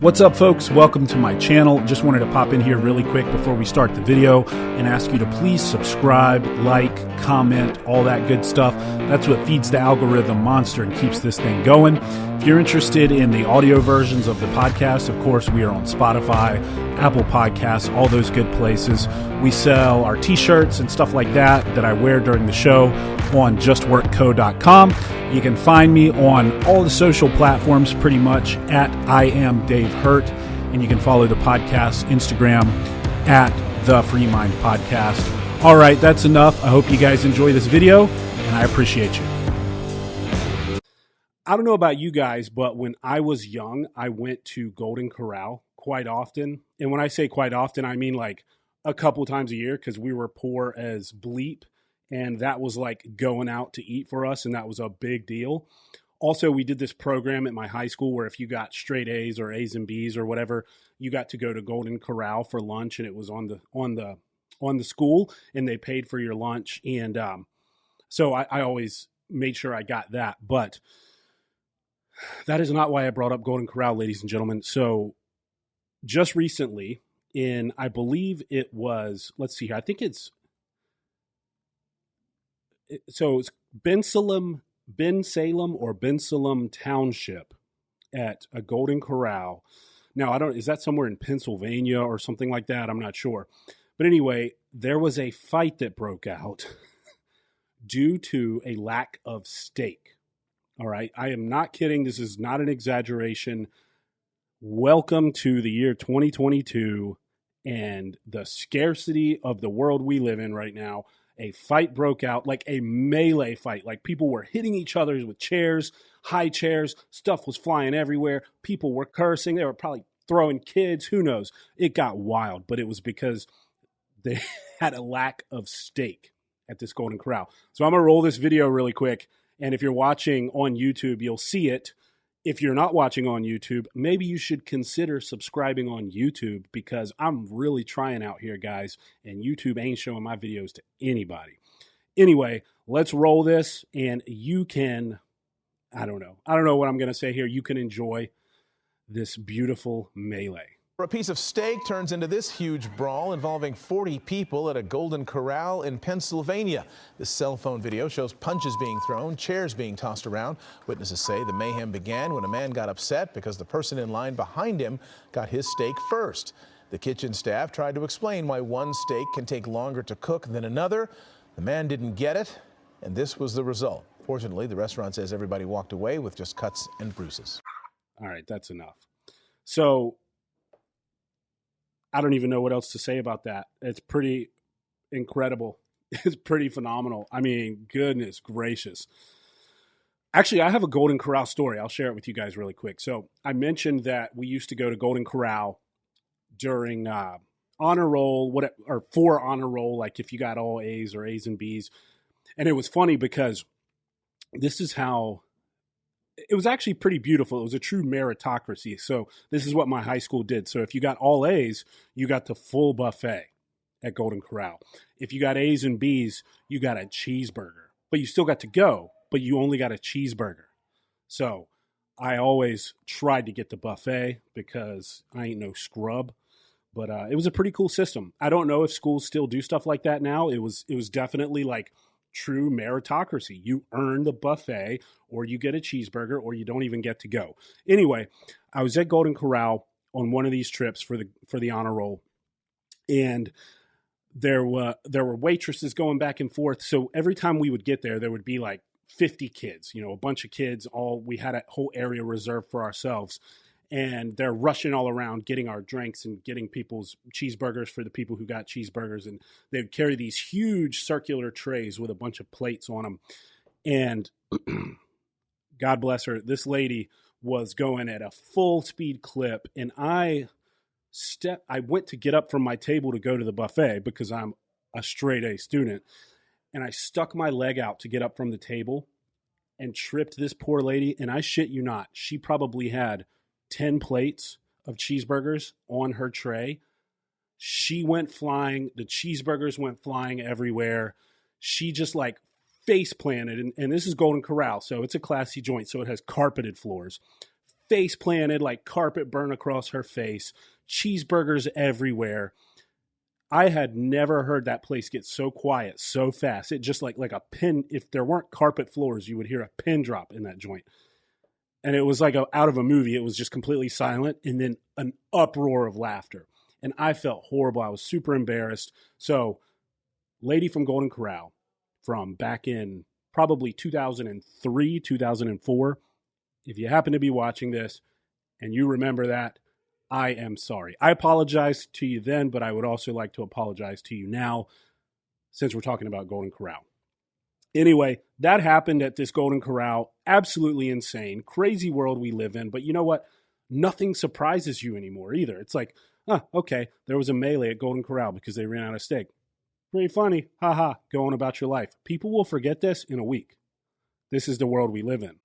What's up, folks? Welcome to my channel. Just wanted to pop in here really quick before we start the video and ask you to please subscribe, like, comment, all that good stuff. That's what feeds the algorithm monster and keeps this thing going. If you're interested in the audio versions of the podcast, of course, we are on Spotify, Apple Podcasts, all those good places. We sell our t-shirts and stuff like that I wear during the show on justworkco.com. You can find me on all the social platforms pretty much at I am Dave Hurt, and you can follow the podcast Instagram at the Free Mind Podcast. All right, that's enough. I hope you guys enjoy this video, and I appreciate you. I don't know about you guys, but when I was young, I went to Golden Corral quite often. And when I say quite often, I mean like a couple times a year because we were poor as bleep. And that was like going out to eat for us, and that was a big deal. Also, we did this program at my high school where if you got straight A's or A's and B's or whatever, you got to go to Golden Corral for lunch, and it was on the school, and they paid for your lunch. And so I always made sure I got that. But that is not why I brought up Golden Corral, ladies and gentlemen. So just recently, I believe it was, let's see here, I think it's Ben Salem or Ben Salem Township at a Golden Corral. Now, is that somewhere in Pennsylvania or something like that? I'm not sure. But anyway, there was a fight that broke out due to a lack of steak. All right. I am not kidding. This is not an exaggeration. Welcome to the year 2022 and the scarcity of the world we live in right now. A fight broke out, like a melee fight. Like people were hitting each other with chairs, high chairs. Stuff was flying everywhere. People were cursing. They were probably throwing kids. Who knows? It got wild, but it was because they had a lack of steak at this Golden Corral. So I'm going to roll this video really quick. And if you're watching on YouTube, you'll see it. If you're not watching on YouTube, maybe you should consider subscribing on YouTube because I'm really trying out here, guys, and YouTube ain't showing my videos to anybody. Anyway, let's roll this, and you can, I don't know what I'm going to say here. You can enjoy this beautiful melee. A piece of steak turns into this huge brawl involving 40 people at a Golden Corral in Pennsylvania. This cell phone video shows punches being thrown, chairs being tossed around. Witnesses say the mayhem began when a man got upset because the person in line behind him got his steak first. The kitchen staff tried to explain why one steak can take longer to cook than another. The man didn't get it, and this was the result. Fortunately, the restaurant says everybody walked away with just cuts and bruises. All right, that's enough. So I don't even know what else to say about that. It's pretty incredible. It's pretty phenomenal. I mean, goodness gracious. Actually, I have a Golden Corral story. I'll share it with you guys really quick. So I mentioned that we used to go to Golden Corral during honor roll, or for honor roll, like if you got all A's or A's and B's. And it was funny because this is how it was actually pretty beautiful. It was a true meritocracy. So this is what my high school did. So if you got all A's, you got the full buffet at Golden Corral. If you got A's and B's, you got a cheeseburger. But you still got to go, but you only got a cheeseburger. So I always tried to get the buffet because I ain't no scrub. But it was a pretty cool system. I don't know if schools still do stuff like that now. It was definitely like true meritocracy. You earn the buffet, or you get a cheeseburger, or you don't even get to go. Anyway, I was at Golden Corral on one of these trips for the honor roll, and there were waitresses going back and forth. So every time we would get there would be like 50 kids, a bunch of kids. We had a whole area reserved for ourselves. And they're rushing all around getting our drinks and getting people's cheeseburgers for the people who got cheeseburgers. And they would carry these huge circular trays with a bunch of plates on them. And God bless her, this lady was going at a full speed clip. And I went to get up from my table to go to the buffet because I'm a straight A student. And I stuck my leg out to get up from the table and tripped this poor lady. And I shit you not, she probably had 10 plates of cheeseburgers on her tray. She went flying. The cheeseburgers went flying everywhere. She just like face planted. And this is Golden Corral, so it's a classy joint. So it has carpeted floors. face planted, like carpet burn across her face, cheeseburgers everywhere. I had never heard that place get so quiet so fast. It just like a pin. If there weren't carpet floors, you would hear a pin drop in that joint. And it was like out of a movie. It was just completely silent and then an uproar of laughter. And I felt horrible. I was super embarrassed. So, lady from Golden Corral from back in probably 2003, 2004, if you happen to be watching this and you remember that, I am sorry. I apologize to you then, but I would also like to apologize to you now since we're talking about Golden Corral. Anyway, that happened at this Golden Corral. Absolutely insane. Crazy world we live in. But you know what? Nothing surprises you anymore either. It's like, okay, there was a melee at Golden Corral because they ran out of steak. Pretty funny. Ha ha. Go on about your life. People will forget this in a week. This is the world we live in.